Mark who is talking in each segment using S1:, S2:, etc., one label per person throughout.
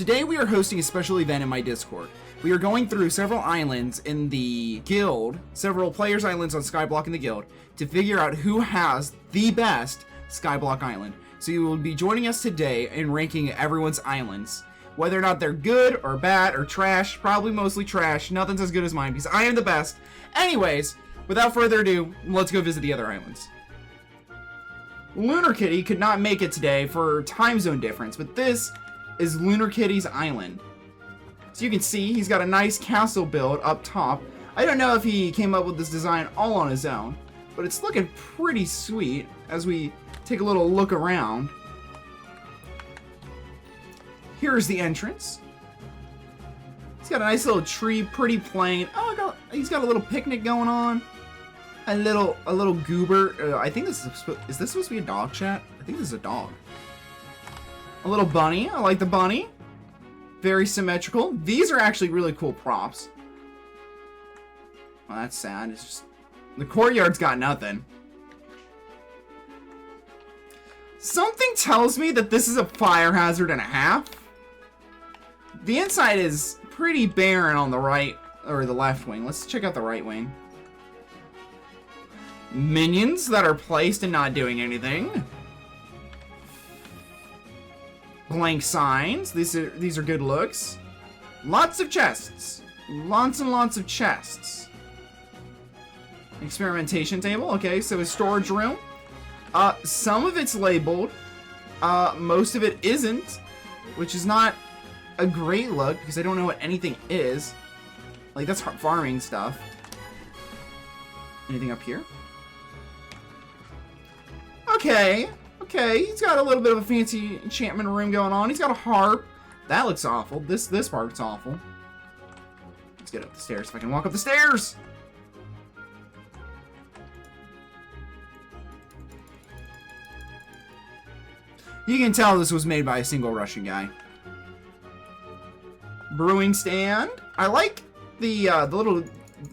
S1: Today we are hosting a special event in my Discord. We are going through several islands in the guild, several players' islands on Skyblock in the guild, to figure out who has the best Skyblock island. So you will be joining us today in ranking everyone's islands. Whether or not they're good or bad or trash, probably mostly trash, nothing's as good as mine because I am the best. Anyways, without further ado, let's go visit the other islands. Lunar Kitty could not make it today for time zone difference, but this is Lunar Kitty's island. So you can see he's got a nice castle build up top. I don't know if he came up with this design all on his own, but it's looking pretty sweet as we take a little look around. Here's the entrance. He's got a nice little tree, pretty plain. Oh, he's got a little picnic going on. A little goober. I think this is this supposed to be a dog, chat? I think this is a dog. A little bunny. I like the bunny. Very symmetrical. These are actually really cool props. Well, that's sad. It's just the courtyard's got nothing. Something tells me that this is a fire hazard and a half. The inside is pretty barren on the right or the left wing. Let's check out the right wing. Minions that are placed and not doing anything. Blank signs. These are good looks. Lots of chests. Lots and lots of chests. Experimentation table. Okay, so a storage room. Some of it's labeled. Most of it isn't, which is not a great look because I don't know what anything is. Like, that's farming stuff. Anything up here? Okay, he's got a little bit of a fancy enchantment room going on. He's got a harp. That looks awful. This part's awful. Let's get up the stairs if I can walk up the stairs. You can tell this was made by a single Russian guy. Brewing stand. I like the little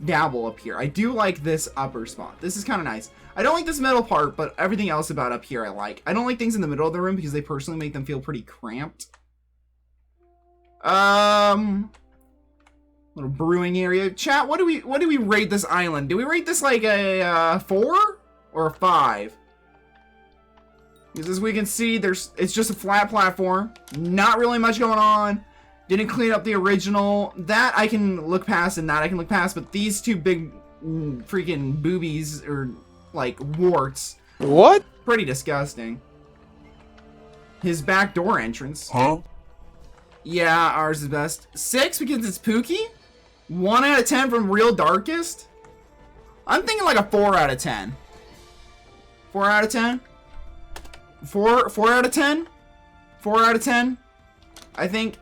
S1: dabble up here. I do like this upper spot. This is kind of nice. I don't like this middle part, but everything else about up here I like. I don't like things in the middle of the room because they personally make them feel pretty cramped. Little brewing area. Chat, what do we rate this island? Do we rate this like a 4 or a 5? Because as we can see, it's just a flat platform. Not really much going on. Didn't clean up the original. That I can look past and that I can look past, but these two big freaking boobies or like warts.
S2: What?
S1: Pretty disgusting. His back door entrance.
S2: Huh?
S1: Yeah, ours is best. 6 because it's Pookie. 1 out of 10 from Real Darkest. I'm thinking like a 4 out of 10. 4 out of 10? 4 out of 10? 4 out of 10? I think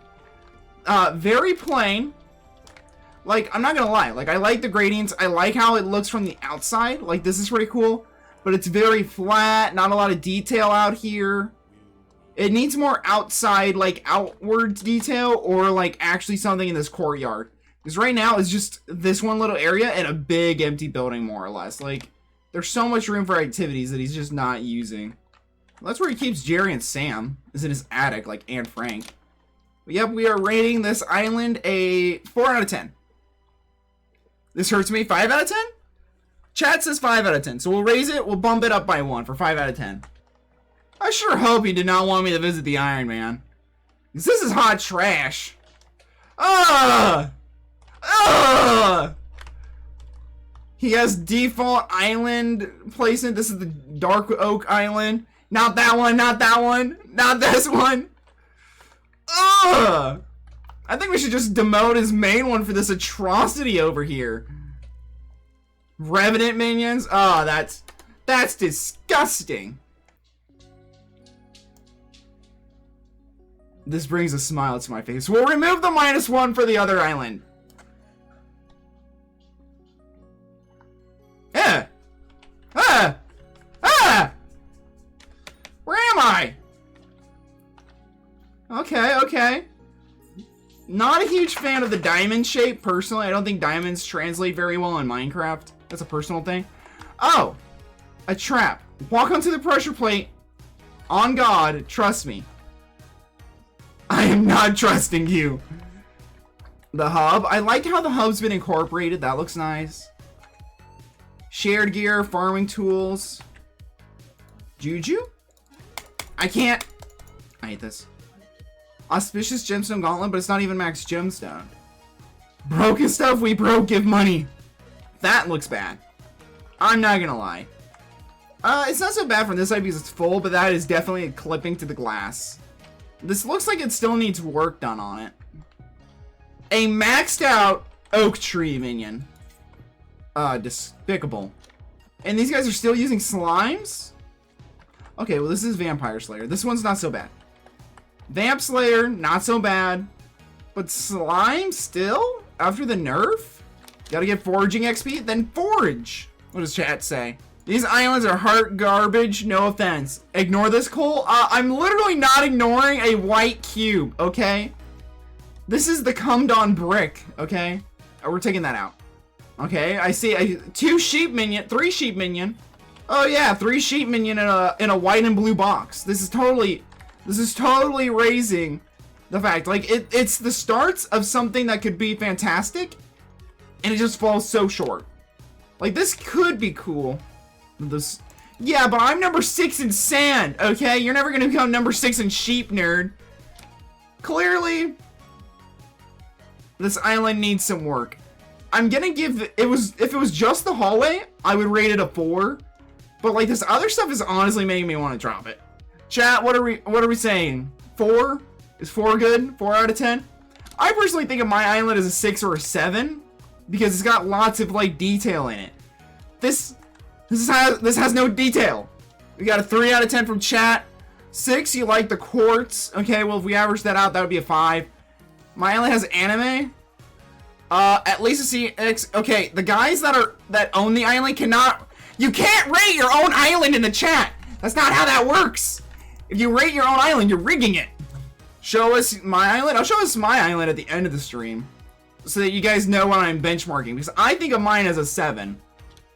S1: very plain. Like, I'm not gonna lie, like, I like the gradients, I like how it looks from the outside, like, this is pretty cool, but it's very flat, not a lot of detail out here. It needs more outside, like, outward detail, or, like, actually something in this courtyard. Because right now, it's just this one little area and a big empty building, more or less. Like, there's so much room for activities that he's just not using. Well, that's where he keeps Jerry and Sam, is in his attic, like Anne Frank. But yep, we are rating this island a 4 out of 10. This hurts me. 5 out of 10? Chat says 5 out of 10. So we'll raise it. We'll bump it up by 1 for 5 out of 10. I sure hope he did not want me to visit the Iron Man. Because this is hot trash. He has default island placement. This is the Dark Oak Island. Not that one. Not that one. Not this one. I think we should just demote his main one for this atrocity over here. Revenant minions? Oh, that's disgusting. This brings a smile to my face. We'll remove the -1 for the other island. Where am I? Okay. Not a huge fan of the diamond shape, personally. I don't think diamonds translate very well in Minecraft. That's a personal thing. Oh, a trap. Walk onto the pressure plate. On God, trust me. I am not trusting you. The hub. I like how the hub's been incorporated. That looks nice. Shared gear, farming tools. Juju? I can't. I hate this. Auspicious gemstone gauntlet, but it's not even max gemstone. Broken stuff we broke, give money. That looks bad. I'm not gonna lie. It's not so bad from this side because it's full, but that is definitely clipping to the glass. This looks like it still needs work done on it. A maxed out oak tree minion. Despicable. And these guys are still using slimes? Okay, well this is Vampire Slayer. This one's not so bad. Vamp Slayer, not so bad. But slime still? After the nerf? Gotta get foraging XP? Then forage! What does chat say? These islands are heart garbage, no offense. Ignore this, Cole? I'm literally not ignoring a white cube, okay? This is the cummed on brick, okay? We're taking that out. Okay, I see 3 sheep minion. Oh yeah, 3 sheep minion in a white and blue box. This is totally raising the fact. Like, it's the starts of something that could be fantastic, and it just falls so short. Like, this could be cool. Yeah, but I'm number 6 in sand, okay? You're never gonna become number 6 in sheep, nerd. Clearly, this island needs some work. I'm gonna give if it was just the hallway, I would rate it a 4. But like, this other stuff is honestly making me want to drop it. Chat, what are we saying? 4? Is 4 good? 4 out of 10? I personally think of my island as a 6 or a 7 because it's got lots of like detail in it. This has no detail. We got a 3 out of 10 from chat. 6, you like the quartz. Okay, well if we average that out, that would be a 5. My island has anime. At least a CX. Okay, the guys that own the island cannot. You can't rate your own island in the chat. That's not how that works. If you rate your own island, you're rigging it. Show us my island. I'll show us my island at the end of the stream, so that you guys know what I'm benchmarking. Because I think of mine as a 7.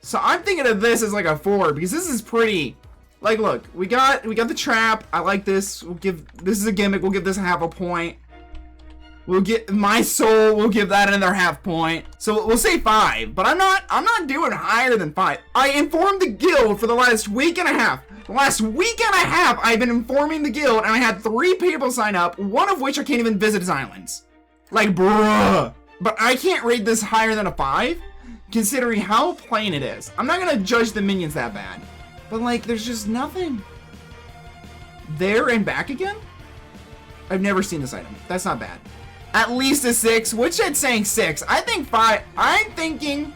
S1: So I'm thinking of this as like a 4 because this is pretty. Like, look, we got the trap. I like this. This is a gimmick. We'll give this half a point. We'll get my soul. We'll give that another half point. So we'll say 5. But I'm not doing higher than 5. I informed the guild for the last week and a half. The last week and a half, I've been informing the guild, and I had 3 people sign up. One of which I can't even visit his islands. Like, bruh. But I can't rate this higher than a 5, considering how plain it is. I'm not gonna judge the minions that bad. But like, there's just nothing. There and back again? I've never seen this item. That's not bad. At least a 6. Woodshed saying 6. I think 5. I'm thinking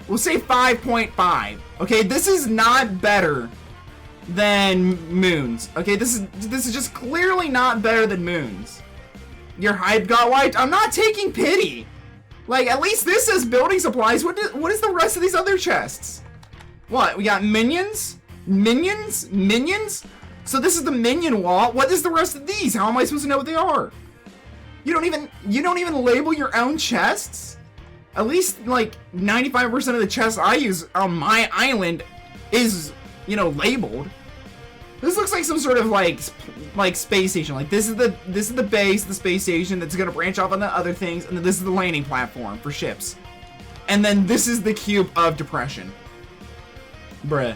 S1: we'll say 5.5. Okay, this is not better than Moons. Okay, this is just clearly not better than Moons. Your hype got wiped. I'm not taking pity. Like, at least this says building supplies. What is the rest of these other chests? What? We got minions? Minions? Minions? So this is the minion wall. What is the rest of these? How am I supposed to know what they are? You don't even label your own chests? At least like 95% of the chests I use on my island is, you know, labeled. This looks like some sort of like space station. Like this is the base, the space station that's gonna branch off on the other things, and then this is the landing platform for ships. And then this is the cube of depression. Bruh.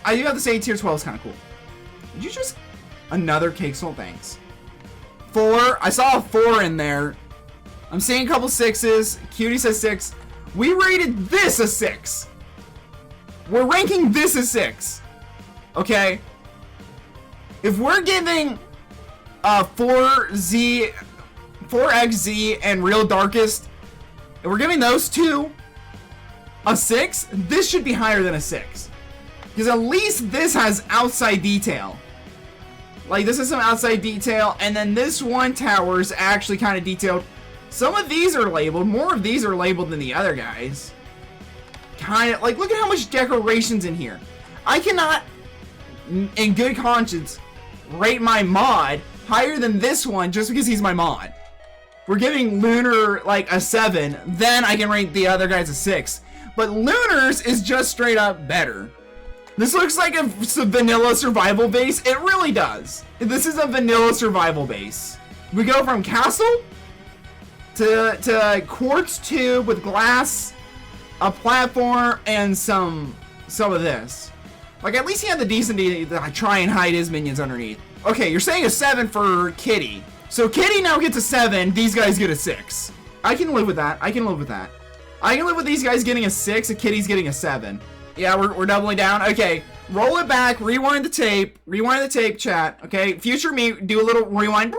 S1: I do have to say tier 12 is kind of cool. Did you just another cake soul? Thanks. 4. I saw a 4 in there. I'm seeing a couple 6s. Cutie says 6. We rated this a 6. We're ranking this a 6. Okay. If we're giving 4XZ and Real Darkest, if we're giving those two a 6, this should be higher than a 6. Because at least this has outside detail. Like, this is some outside detail, and then this one tower is actually kind of detailed. Some of these are labeled. More of these are labeled than the other guys. Kind of, like, look at how much decoration's in here. I cannot, in good conscience, rate my mod higher than this one just because he's my mod. We're giving Lunar, like, a 7, then I can rate the other guys a 6. But Lunar's is just straight up better. This looks like a vanilla survival base. It really does. This is a vanilla survival base. We go from castle to quartz tube with glass, a platform, and some of this. Like, at least he had the decency to try and hide his minions underneath. Okay, you're saying a 7 for Kitty. So Kitty now gets a 7, these guys get a 6. I can live with that. I can live with that. I can live with these guys getting a 6 and Kitty's getting a 7. Yeah, we're doubling down. Okay, roll it back, rewind the tape, chat. Okay, future me, do a little rewind.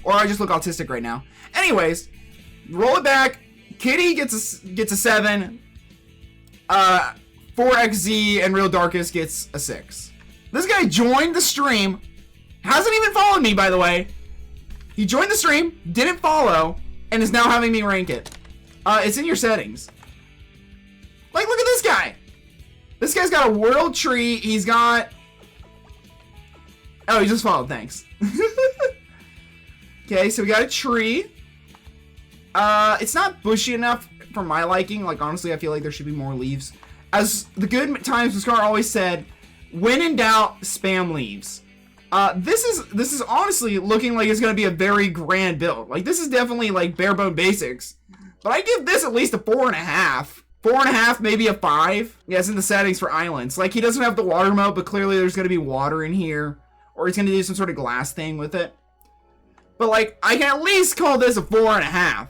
S1: Or I just look autistic right now. Anyways, roll it back. Kitty gets a 7. 4XZ and Real Darkest gets a 6. This guy joined the stream. Hasn't even followed me, by the way. He joined the stream, didn't follow, and is now having me rank it. It's in your settings. Like, look at this guy. This guy's got a world tree. He's got... Oh, he just followed. Thanks. Okay, so we got a tree. It's not bushy enough for my liking. Like, honestly, I feel like there should be more leaves. As the good times Scar always said, when in doubt, spam leaves. This is honestly looking like it's gonna be a very grand build. Like, this is definitely like bare bone basics. But I give this at least a 4.5. 4.5, maybe a 5. Yeah, it's in the settings for islands. Like, he doesn't have the water mode, but clearly there's gonna be water in here. Or he's gonna do some sort of glass thing with it. But like, I can at least call this a 4.5.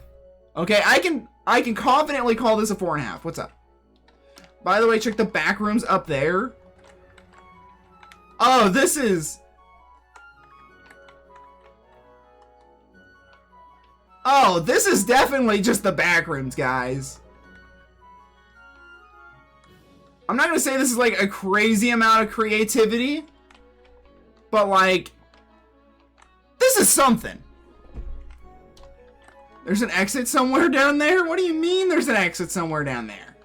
S1: Okay, I can confidently call this a 4.5. What's up? By the way, check the back rooms up there. Oh, this is... Oh, this is definitely just the back rooms, guys. I'm not gonna say this is like a crazy amount of creativity, but like, this is something. There's an exit somewhere down there? What do you mean there's an exit somewhere down there?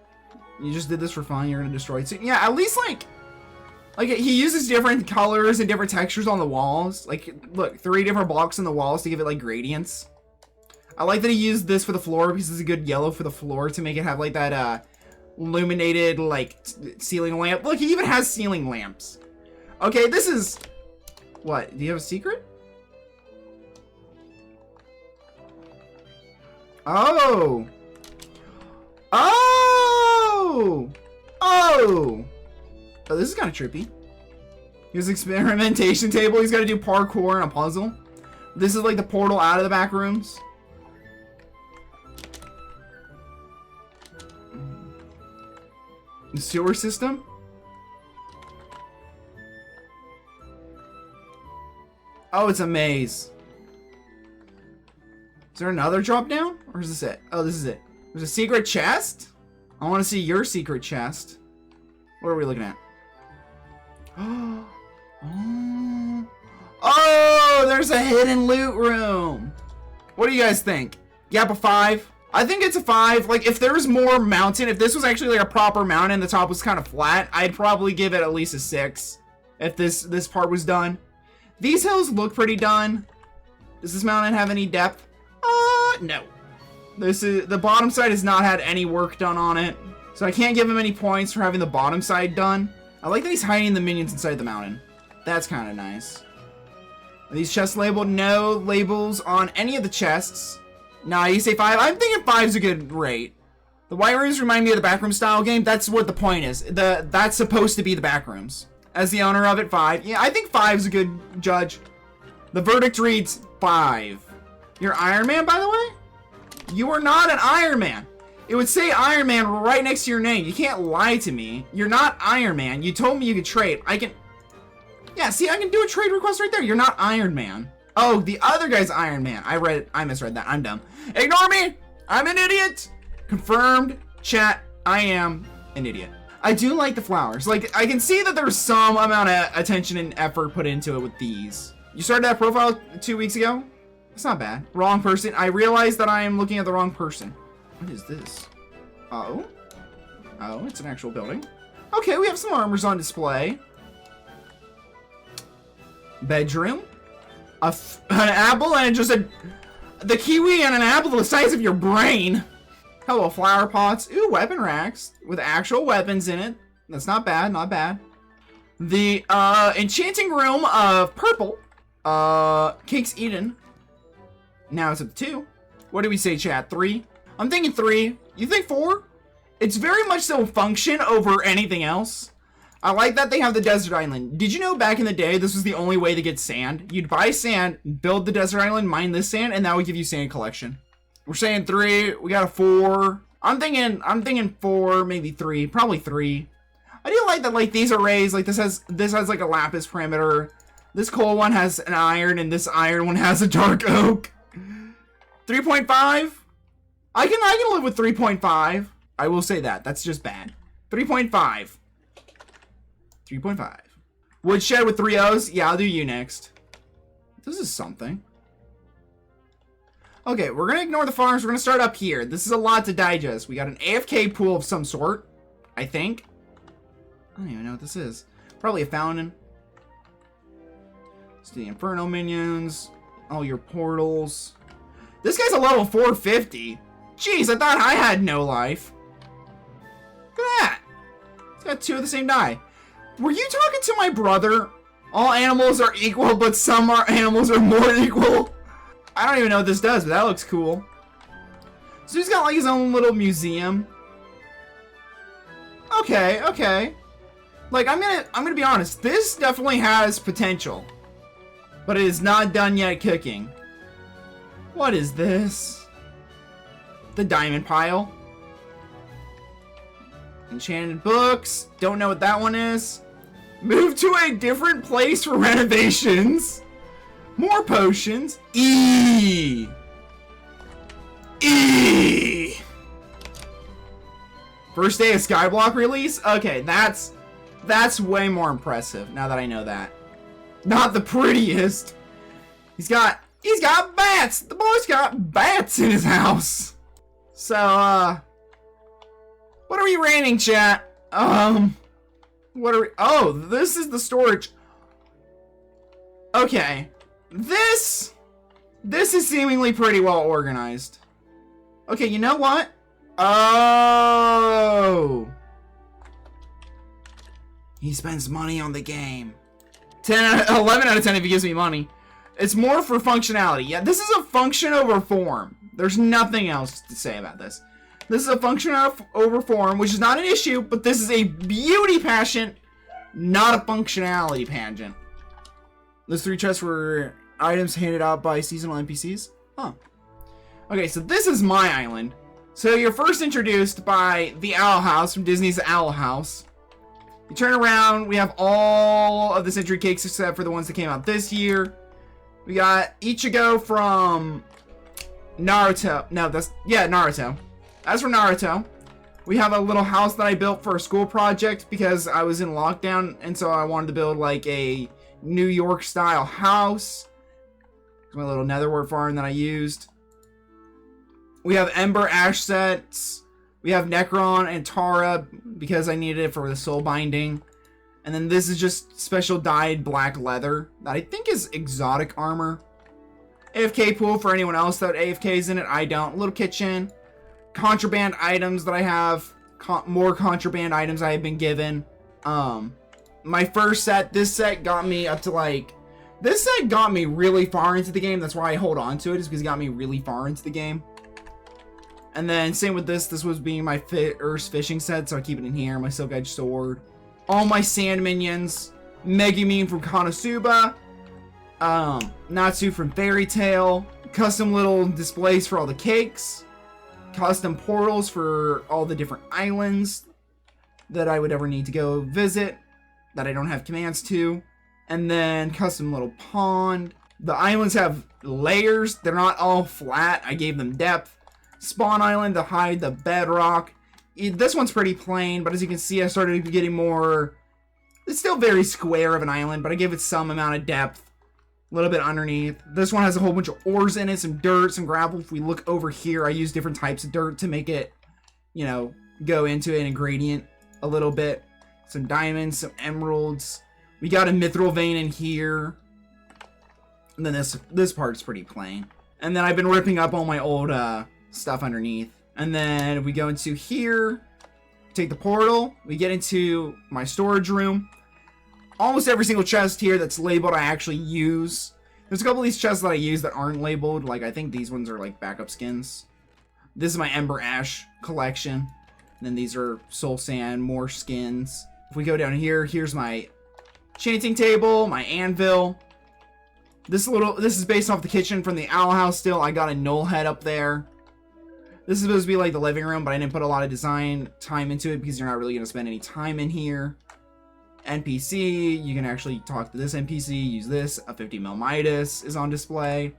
S1: You just did this for fun, you're gonna destroy it. So, yeah, at least like he uses different colors and different textures on the walls. Like, look, 3 different blocks on the walls to give it like gradients. I like that he used this for the floor because it's a good yellow for the floor to make it have like that illuminated like ceiling lamp. Look, he even has ceiling lamps. Okay, this is... What? Do you have a secret? Oh! Oh! Oh! Oh, this is kind of trippy. Here's experimentation table. He's got to do parkour and a puzzle. This is like the portal out of the back rooms. The sewer system. Oh, it's a maze. Is there another drop down? Or is this it? Oh, this is it. There's a secret chest? I want to see your secret chest. What are we looking at? Oh, there's a hidden loot room. What do you guys think? Yep, a 5. I think it's a 5. Like, if there's more mountain, if this was actually like a proper mountain and the top was kind of flat, I'd probably give it at least a 6. If this part was done. These hills look pretty done. Does this mountain have any depth? No. The bottom side has not had any work done on it. So I can't give him any points for having the bottom side done. I like that he's hiding the minions inside the mountain. That's kind of nice. Are these chests labeled? No labels on any of the chests. Nah, you say 5. I'm thinking 5's a good rate. The white rooms remind me of the backroom style game. That's what the point is. That's supposed to be the backrooms. As the owner of it, 5. Yeah, I think 5's a good judge. The verdict reads 5. You're Iron Man, by the way? You are not an Iron Man. It would say Iron Man right next to your name. You can't lie to me. You're not Iron Man. You told me you could trade. I can... Yeah, see, I can do a trade request right there. You're not Iron Man. Oh, the other guy's Iron Man. I misread that. I'm dumb. Ignore me. I'm an idiot. Confirmed. Chat. I am an idiot. I do like the flowers. Like, I can see that there's some amount of attention and effort put into it with these. You started that profile 2 weeks ago? It's not bad. Wrong person. I realize that I am looking at the wrong person. What is this? Oh. Oh, it's an actual building. Okay, we have some armors on display. bedroom, an apple, and just the kiwi and an apple the size of your brain. Hello, flower pots. Ooh, weapon racks with actual weapons in it. That's not bad, not bad. The enchanting room of purple. Cakes eaten. Now it's up to 2. What do we say, chat? 3? I'm thinking 3. You think 4? It's very much so function over anything else. I like that they have the desert island. Did you know back in the day this was the only way to get sand? You'd buy sand, build the desert island, mine this sand, and that would give you sand collection. We're saying 3. We got a 4. I'm thinking 4, maybe 3, probably 3. I do like that, like, these arrays, like, this has like a lapis perimeter. This coal one has an iron, and this iron one has a dark oak. 3.5? I can live with 3.5. I will say that. That's just bad. 3.5. 3.5. Woodshed with 3 O's? Yeah, I'll do you next. This is something. Okay, we're gonna ignore the farms. We're gonna start up here. This is a lot to digest. We got an AFK pool of some sort, I think. I don't even know what this is. Probably a fountain. It's the Inferno minions. All your portals. This guy's a level 450. Jeez, I thought I had no life. Look at that. It's got 2 of the same die. Were you talking to my brother? All animals are equal, but some animals are more equal. I don't even know what this does, but that looks cool. So he's got like his own little museum. Okay, okay. Like, I'm gonna be honest. This definitely has potential, but it is not done yet cooking. What is this? The diamond pile. Enchanted books. Don't know what that one is. Move to a different place for renovations. More potions. E. First day of Skyblock release? Okay, that's way more impressive now that I know that. Not the prettiest. He's got bats. The boy's got bats in his house. So, what are we raining, chat? What are we... Oh, this is the storage. Okay. This is seemingly pretty well organized. Okay, you know what? Oh. He spends money on the game. 11 out of 10 if he gives me money. It's more for functionality. Yeah, this is a function over form. There's nothing else to say about this. This is a function over form, which is not an issue, but this is a beauty pageant, not a functionality pageant. Those 3 chests were items handed out by seasonal NPCs. Huh. Okay, so this is my island. So you're first introduced by the Owl House from Disney's Owl House. You turn around, we have all of the Century Cakes except for the ones that came out this year. We got Ichigo from Naruto. No, Naruto. As for Naruto, we have a little house that I built for a school project because I was in lockdown, and so I wanted to build like a New York style house. My little netherwort farm that I used. We have Ember Ash sets. We have Necron and Tara because I needed it for the soul binding. And then this is just special dyed black leather that I think is exotic armor. AFK pool for anyone else that AFK's in it. I don't. Little kitchen. Contraband items that I have. More contraband items I have been given. My first set, this set got me up to like... This set got me really far into the game. That's why I hold on to it, is because it got me really far into the game. And then same with this. This was being my first fishing set, so I keep it in here. My Silk Edge Sword. All my sand minions. Megumin from Konosuba. Natsu from Fairy Tail. Custom little displays for all the cakes. Custom portals for all the different islands that I would ever need to go visit that I don't have commands to. And then custom little pond. The islands have layers. They're not all flat. I gave them depth. Spawn island to hide the bedrock. This one's pretty plain, but as you can see, I started getting more... It's still very square of an island, but I gave it some amount of depth. A little bit underneath. This one has a whole bunch of ores in it, some dirt, some gravel. If we look over here, I use different types of dirt to make it, you know, go into an ingredient a little bit. Some diamonds, some emeralds. We got a mithril vein in here. And then this part's pretty plain. And then I've been ripping up all my old stuff underneath. And then we go into here, take the portal, we get into my storage room. Almost every single chest here that's labeled I actually use. There's a couple of these chests that I use that aren't labeled. Like, I think these ones are like backup skins. This is my Ember Ash collection. And then these are Soul Sand, more skins. If we go down here, here's my enchanting table, my anvil. This is based off the kitchen from the Owl House still. I got a Null Head up there. This is supposed to be like the living room, but I didn't put a lot of design time into it because you're not really going to spend any time in here. NPC, you can actually talk to this NPC, use this. A 50mm Midas is on display.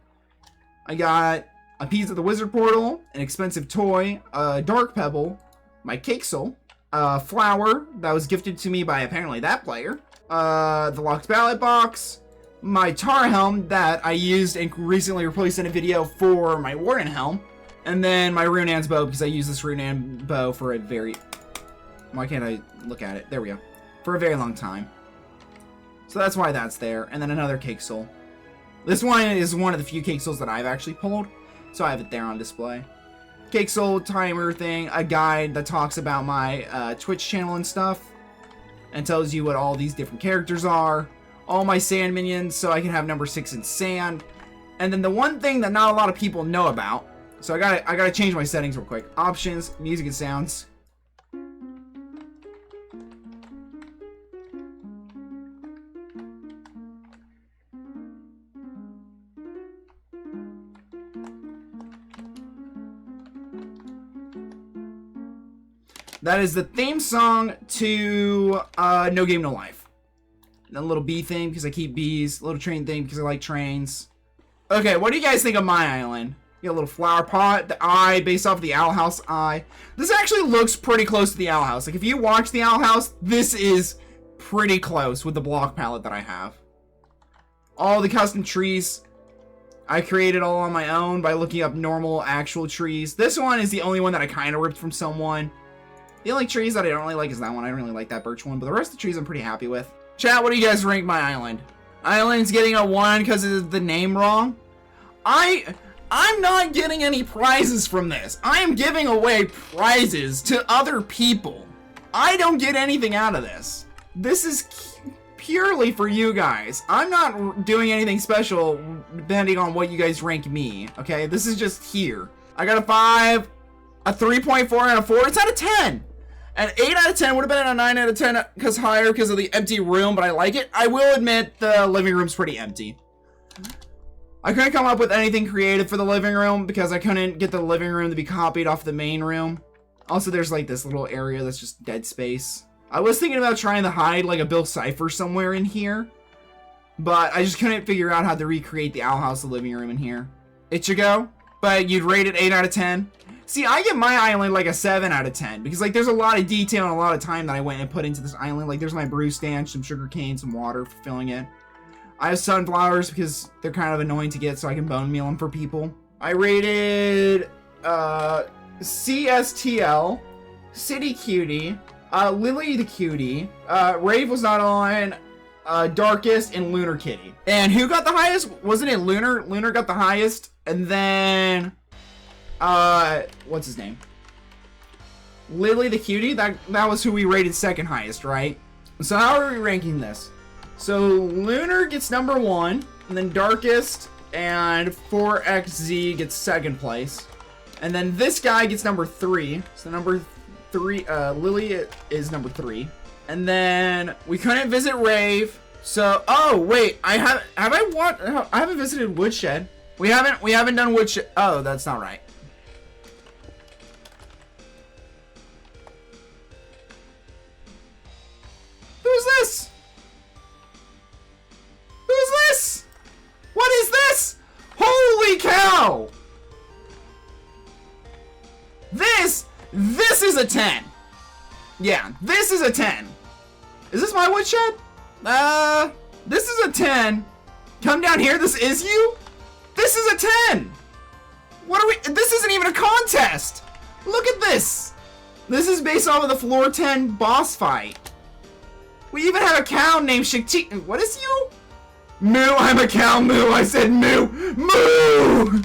S1: I got a piece of the Wizard Portal, an expensive toy, a Dark Pebble, my Hypixel, a flower that was gifted to me by apparently that player, the Locked Ballot Box, my Tar Helm that I used and recently replaced in a video for my Warden Helm, and then my Runan's bow because I use this Runan bow for a very... Why can't I look at it? There we go. For a very long time. So that's why that's there. And then another Hypixel. This one is one of the few Hypixels that I've actually pulled, so I have it there on display. Hypixel timer thing, a guide that talks about my Twitch channel and stuff, and tells you what all these different characters are. All my sand minions, so I can have number 6 in sand. And then the one thing that not a lot of people know about, so I gotta change my settings real quick. Options, music and sounds. That is the theme song to No Game No Life. And a little bee theme because I keep bees. A little train theme because I like trains. Okay, what do you guys think of my island? You got a little flower pot, the eye based off the Owl House eye. This actually looks pretty close to the Owl House. Like if you watch the Owl House, this is pretty close with the block palette that I have. All the custom trees I created all on my own by looking up normal actual trees. This one is the only one that I kind of ripped from someone. The only trees that I don't really like is that one. I don't really like that birch one, but the rest of the trees I'm pretty happy with. Chat, what do you guys rank my island? Island's getting a 1 because of the name wrong. I'm not getting any prizes from this. I am giving away prizes to other people. I don't get anything out of this. This is purely for you guys. I'm not doing anything special depending on what you guys rank me, okay? This is just here. I got a 5, a 3.4, and a 4. It's out of 10. An 8 out of 10 would have been a 9 out of 10 because higher because of the empty room, but I like it. I will admit the living room's pretty empty. I couldn't come up with anything creative for the living room because I couldn't get the living room to be copied off the main room. Also, there's like this little area that's just dead space. I was thinking about trying to hide like a Bill Cipher somewhere in here, but I just couldn't figure out how to recreate the Owl House, the living room in here. Ichigo, but you'd rate it 8 out of 10. See, I give my island like a 7 out of 10 because like there's a lot of detail and a lot of time that I went and put into this island. Like there's my brew stand, some sugar cane, some water for filling it. I have sunflowers because they're kind of annoying to get so I can bone meal them for people. I rated CSTL, City Cutie, Lily the Cutie, Rave was not on, Darkest, and Lunar Kitty. And who got the highest? Wasn't it Lunar? Lunar got the highest, and then what's his name? Lily the Cutie, that was who we rated second highest, right? So how are we ranking this? So Lunar gets number 1, and then Darkest and 4XZ gets second place. And then this guy gets number 3. So number 3, Lily is number 3. And then we couldn't visit Rave. So, oh wait, I haven't visited Woodshed. We haven't done Woodshed. Oh, that's not right. Who's this? Who's this? What is this? Holy cow! This is a 10. Yeah, this is a 10. Is this my woodshed? This is a 10. Come down here, this is you? This is a 10. What are we, this isn't even a contest. Look at this. This is based off of the floor 10 boss fight. We even have a cow named Shakti. What is you? Moo, I'm a cow, moo. I said moo. Moo!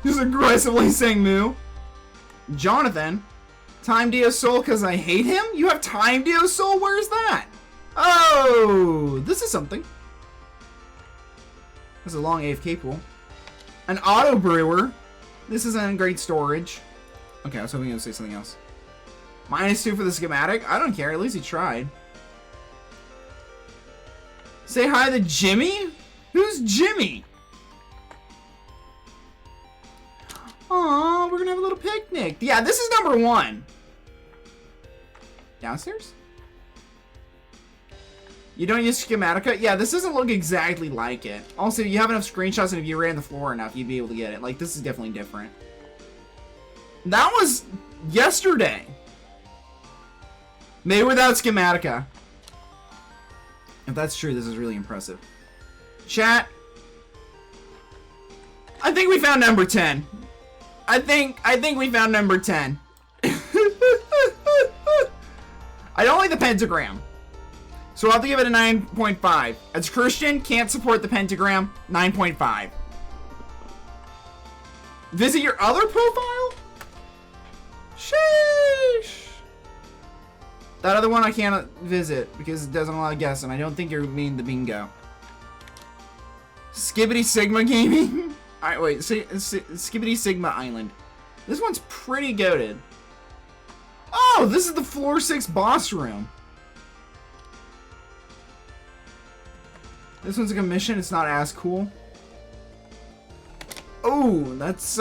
S1: Just aggressively saying moo. Jonathan. Time Dio Soul because I hate him? You have Time Dio Soul? Where's that? Oh, this is something. There's a long AFK pool. An auto brewer. This isn't great storage. Okay, I was hoping you would say something else. -2 for the schematic? I don't care, at least he tried. Say hi to Jimmy? Who's Jimmy? Aw, we're gonna have a little picnic. Yeah, this is number 1. Downstairs? You don't use Schematica? Yeah, this doesn't look exactly like it. Also, you have enough screenshots, and if you ran the floor enough, you'd be able to get it. Like, this is definitely different. That was yesterday. Made without Schematica. If that's true, this is really impressive. Chat. I think we found number 10. I think we found number 10. I don't like the pentagram. So I'll have to give it a 9.5. As Christian, can't support the pentagram. 9.5. Visit your other profile? Sheesh. That other one I can't visit because it doesn't allow guests, and I don't think you're mean the bingo. Skibbity Sigma Gaming? Alright, wait. Skibbity Sigma Island. This one's pretty goated. Oh, this is the floor 6 boss room. This one's like a mission. It's not as cool. Oh, that's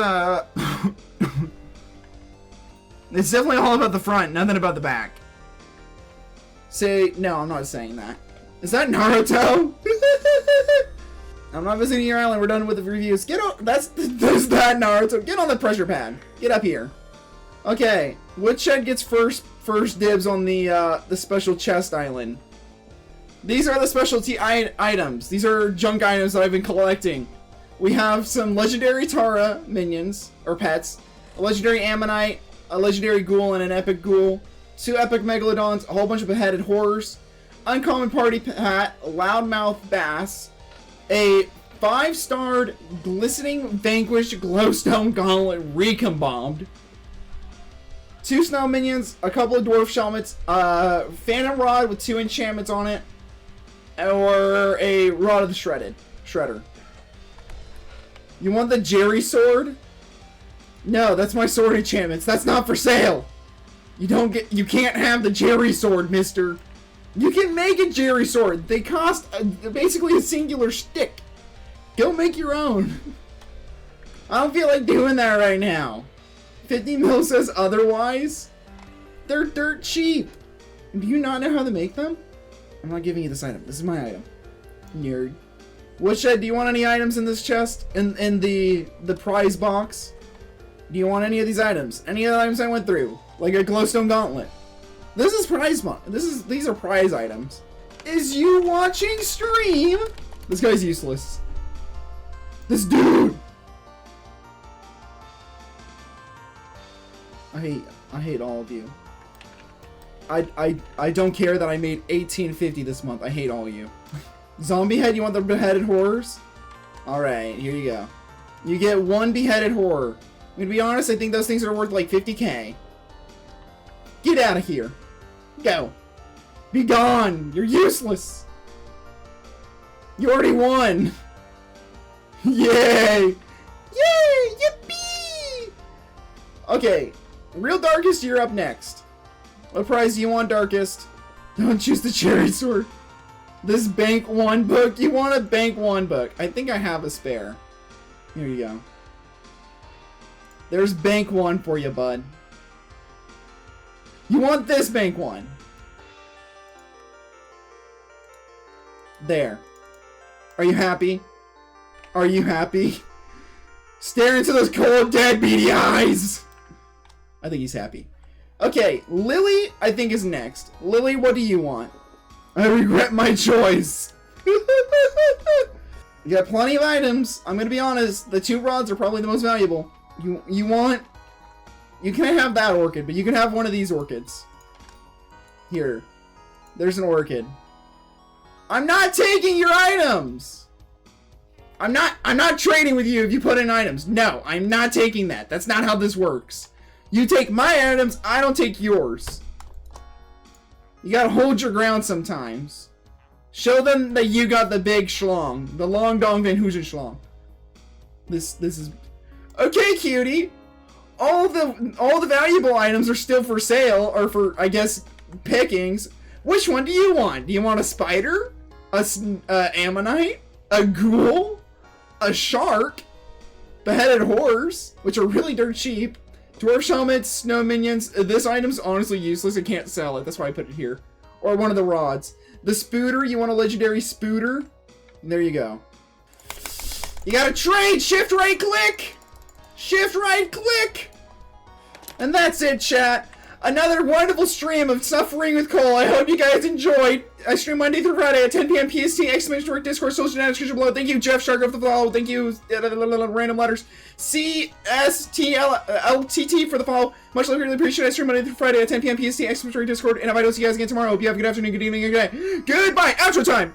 S1: it's definitely all about the front, nothing about the back. Say no, I'm not saying that. Is that Naruto? I'm not visiting your island. We're done with the reviews. Get on. There's that Naruto. Get on the pressure pad. Get up here. Okay, Woodshed gets first dibs on the special chest island. These are the specialty items. These are junk items that I've been collecting. We have some legendary Tara minions, or pets, a legendary Ammonite, a legendary Ghoul, and an epic Ghoul, 2 epic Megalodons, a whole bunch of beheaded horrors, uncommon party hat, a loudmouth bass, a 5-starred glistening vanquished glowstone gauntlet recombobed, 2 snow minions, a couple of dwarf shelmets, phantom rod with 2 enchantments on it, or a Rod of the Shredder. You want the Jerry sword? No, that's my sword enchantments. That's not for sale. You can't have the Jerry sword, mister. You can make a Jerry sword. They cost basically a singular stick. Go make your own. I don't feel like doing that right now. 50 mil says otherwise. They're dirt cheap. Do you not know how to make them? I'm not giving you this item. This is my item. Nerd. Woodshed, do you want any items in this chest? In the prize box? Do you want any of these items? Any of the items I went through? Like a glowstone gauntlet. This is prize these are prize items. Is you watching stream? This guy's useless. This dude. I hate all of you. I don't care that I made $18.50 this month. I hate all of you. Zombie head, you want the beheaded horrors? Alright, here you go. You get 1 beheaded horror. I'm gonna be honest, I think those things are worth like 50k. Get out of here. Go. Be gone. You're useless. You already won. Yay. Yay! Yippee! Okay. Real Darkest, you're up next. What prize do you want, Darkest? Don't choose the cherry sword. This Bank 1 book. You want a Bank 1 book. I think I have a spare. Here you go. There's Bank 1 for you, bud. You want this Bank 1. There. Are you happy? Are you happy? Stare into those cold, dead, beady eyes! I think he's happy. Okay, Lily, I think, is next. Lily, what do you want? I regret my choice. You got plenty of items. I'm gonna be honest, the 2 rods are probably the most valuable. You can have that orchid, but you can have one of these orchids. Here. There's an orchid. I'm not taking your items! I'm not trading with you if you put in items. No, I'm not taking that. That's not how this works. You take my items, I don't take yours. You gotta hold your ground sometimes. Show them that you got the big schlong. The long dong van Hoosen schlong. This is... Okay, cutie. All the valuable items are still for sale, or for, I guess, pickings. Which one do you want? Do you want a spider? A ammonite? A ghoul? A shark? Beheaded horse? Which are really dirt cheap. Dwarf helmets, snow minions. This item's honestly useless. I can't sell it. That's why I put it here. Or one of the rods. The spooter. You want a legendary spooter? There you go. You gotta trade! Shift right click! Shift right click! And that's it, chat. Another wonderful stream of Suffering with Cole. I hope you guys enjoyed. I stream Monday through Friday at 10 p.m. PST. Exclamation mark Discord, social channel description below. Thank you, Jeff Shark of the follow. Thank you, random letters. CSTLTT for the follow. Much love, really appreciate it. I stream Monday through Friday at 10 p.m. PST. Exclamation mark Discord. And if I don't see you guys again tomorrow, I hope you have a good afternoon, good evening, and good day. Goodbye. Outro time.